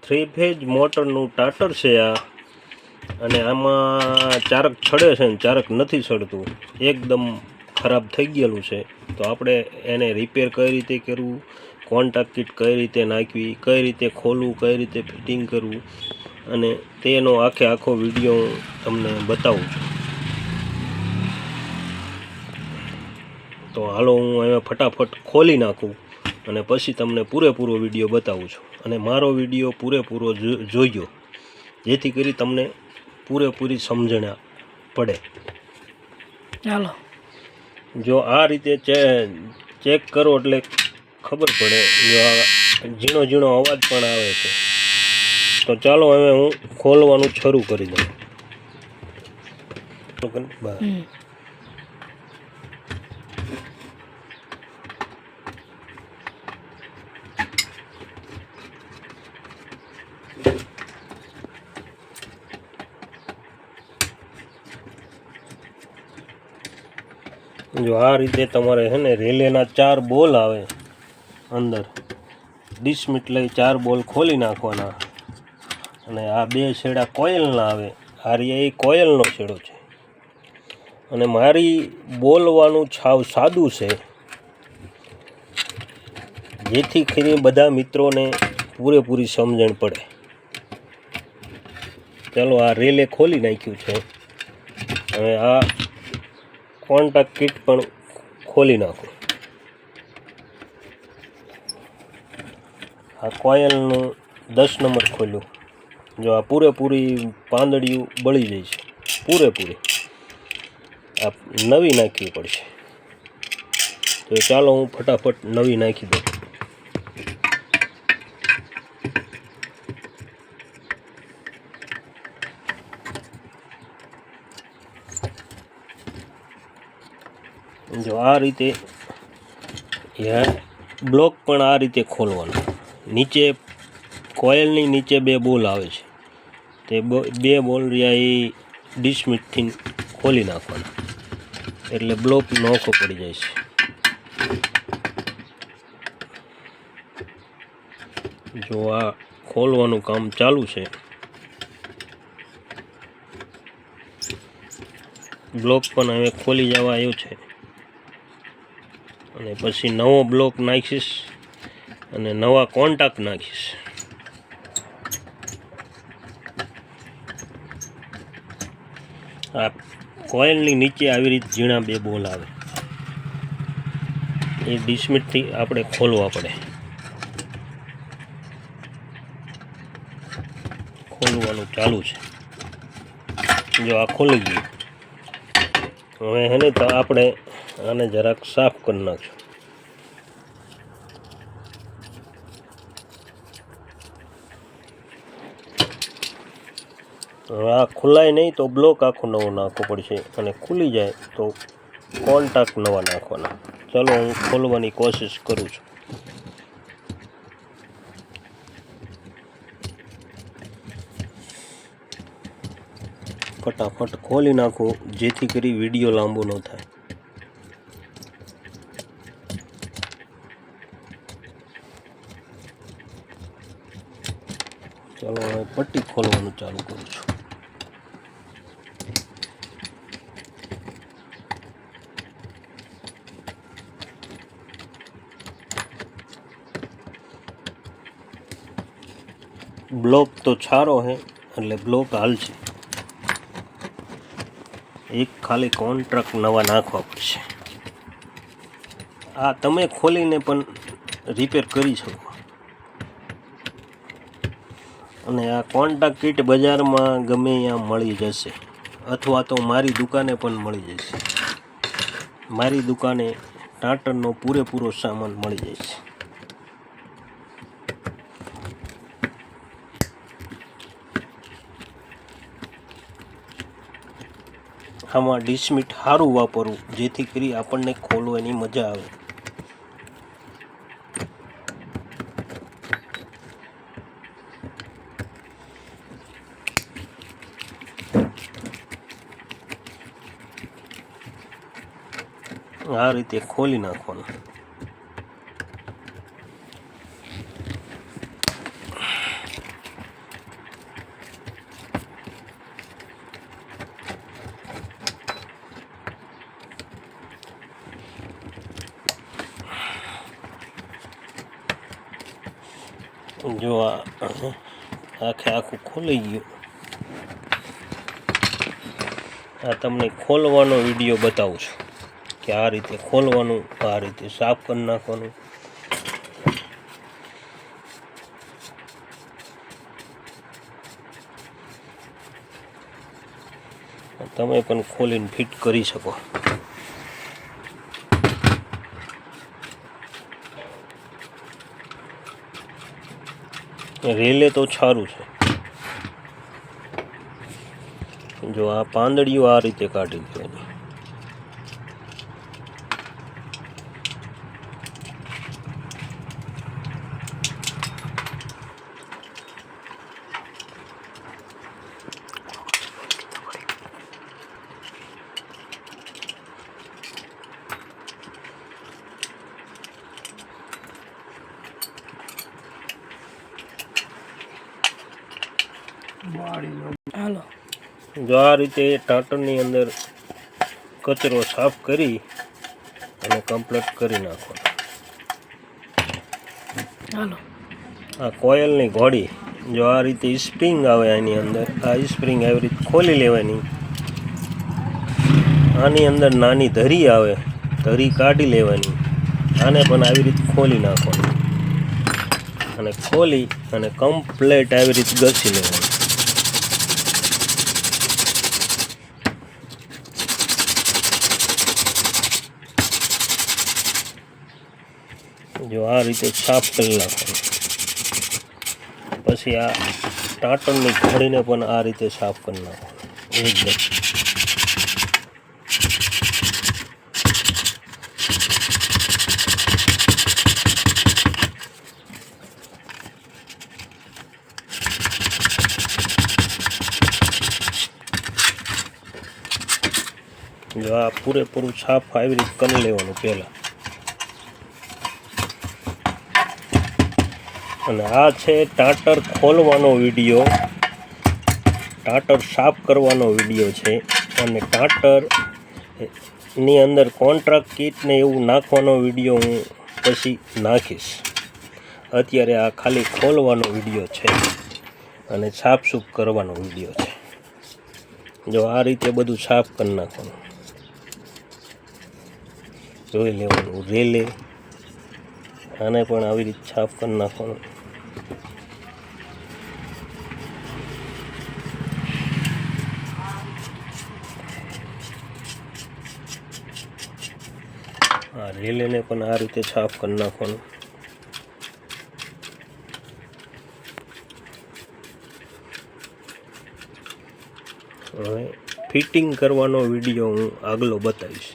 3 phase મોટરનું ટાટર છે આ, અને આમાં ચારક છડે છે ને ચારક નથી છડતું, એકદમ ખરાબ થઈ ગયેલું છે. તો આપણે એને રિપેર કઈ રીતે કરવું, કોન્ટેક્ટ કિટ કઈ રીતે નાખવી, કઈ રીતે ખોલવું, કઈ રીતે ફિટિંગ કરવું, અને તેનો આખો વિડીયો તમને બતાવું છું. તો હાલો હું હવે ફટાફટ ખોલી નાખું અને પછી તમને પૂરેપૂરો વિડીયો બતાવું છું. અને મારો વિડીયો પૂરેપૂરો જોઈજો, જેથી કરી તમને પૂરેપૂરી સમજણ પડે. ચાલો, જો આ રીતે ચેક કરો એટલે ખબર પડે. જો આ ઝીણો ઝીણો અવાજ પણ આવે છે. તો ચાલો હવે હું ખોલવાનું શરૂ કરી દઉં. જો આ રીતે તમારે છે ને રેલેના 4 બોલ આવે અંદર, ડિસ્મિટ લઈ 4 બોલ ખોલી નાખવાના. અને આ 2 છેડા કોયલના આવે, આ એ કોયલનો છેડો છે. અને મારી બોલવાનું છાવ સાદું છે, જેથી કરીને બધા મિત્રોને પૂરેપૂરી સમજણ પડે. ચાલો આ રેલે ખોલી નાખ્યું છે. હવે આ કોન્ટેક્ટ કિટ પણ ખોલી નાખું. આ કોયલનું 10 નંબર ખોલ્યું. જો આ પૂરેપૂરી પાંદડીયું બળી જાય છે, પૂરેપૂરી. આ નવી નાખવી પડશે. તો ચાલો હું ફટાફટ નવી નાખી દઉં. જો આ રીતે બ્લોક પણ આ રીતે ખોલવાનો. નીચે કોયલની નીચે 2 બોલ આવે છે, તે 2 બોલ રહ્યા એ ડિસ્મિટથી ખોલી નાખવાના, એટલે બ્લોક નોખો પડી જાય છે. જો આ ખોલવાનું કામ ચાલુ છે. બ્લોક પણ હવે ખોલી જવા આવ્યો છે. અને પછી નવો બ્લોક નાખીશ અને નવા કોન્ટેક્ટ નાખીશ. આ કોયલની નીચે આવી રીતે ઝીણા 2 બોલ આવે, એ ડિસ્મિટથી આપણે ખોલવા પડે. ખોલવાનું ચાલુ છે. જો આ ખોલી ગયું. હવે એને તો આપણે આને જરાક સાફ કરી નાખશું. આ ખુલાય નહીં તો બ્લોક આખો નવો નાખવો પડશે, અને ખુલી જાય તો કોન્ટેક્ટ નવા નાખવાના. ચાલો હું ખોલવાની કોશિશ કરું છું. ફટાફટ ખોલી નાખો, જેથી કરી વિડીયો લાંબો ન થાય. ચાલો હવે પટ્ટી ખોલવાનું ચાલુ કરું છું. બ્લોક તો છારો હે એટલે બ્લોક હાલ છે. એક ખાલી કોન્ટ્રાક્ટ નવા નાખવા પડશે. આ તમે ખોલીને પણ રિપેર કરી શકો. અને આ કોન્ટેક્ટ કિટ બજારમાં ગમે ત્યાં મળી જશે, અથવા તો મારી દુકાને પણ મળી જશે. મારી દુકાને ટાટરનો પૂરેપૂરો સામાન મળી જશે. આમાં ડિસ્મિટ સારું વાપરવું, જેથી કરી આપણને ખોલવાની મજા આવે. આ રીતે ખોલી નાખવાનું. જો આ આખે આખું ખોલી ગયું. આ તમને ખોલવાનો વિડીયો બતાવું છું કે આ રીતે ખોલવાનું, આ રીતે સાફ કરી નાખવાનું. તમે પણ ખોલીને ફિટ કરી શકો. રેલે તો સારું છે. જો આ પાંદડીઓ આ રીતે કાઢી દેવાની. ચાલો. જો આ રીતે ટાટરની અંદર કચરો સાફ કરી અને કમ્પ્લીટ કરી નાખવાનો. ચાલો. આ કોયલની ઘોડી, જો આ રીતે સ્પ્રિંગ આવે એની અંદર, આ સ્પ્રિંગ આવી રીતે ખોલી લેવાની. આની અંદર નાની ધરી આવે, ધરી કાઢી લેવાની. આને પણ આવી રીતે ખોલી નાખવાનું અને ખોલી અને કમ્પ્લીટ આવી રીતે ઘસી લેવાનું. જો આ રીતે સાફ કરી નાખવાનું. પછી આ ટાટરની ઘોડીને પણ આ રીતે સાફ કરી નાખવાનું એકદમ. જો આ પૂરેપૂરું સાફ આવી રીતે કરી લેવાનું પહેલાં. અને આ છે ટાટર ખોલવાનો વિડીયો, ટાટર સાફ કરવાનો વિડીયો છે. અને ટાટરની અંદર કોન્ટ્રાક્ટ કીટને એવું નાખવાનો વિડીયો હું પછી નાખીશ. અત્યારે આ ખાલી ખોલવાનો વિડીયો છે અને સાફસૂફ કરવાનો વિડીયો છે. જો આ રીતે બધું સાફ કરી નાખવાનું, જોઈ લેવાનું. રેલે આને પણ આવી રીતે સાફ કરી નાખવાનું. આ રેલેને પણ આ રીતે સાફ કરી નાખવાનું. હવે ફિટિંગ કરવાનો વિડીયો હું આગલો બતાવીશ.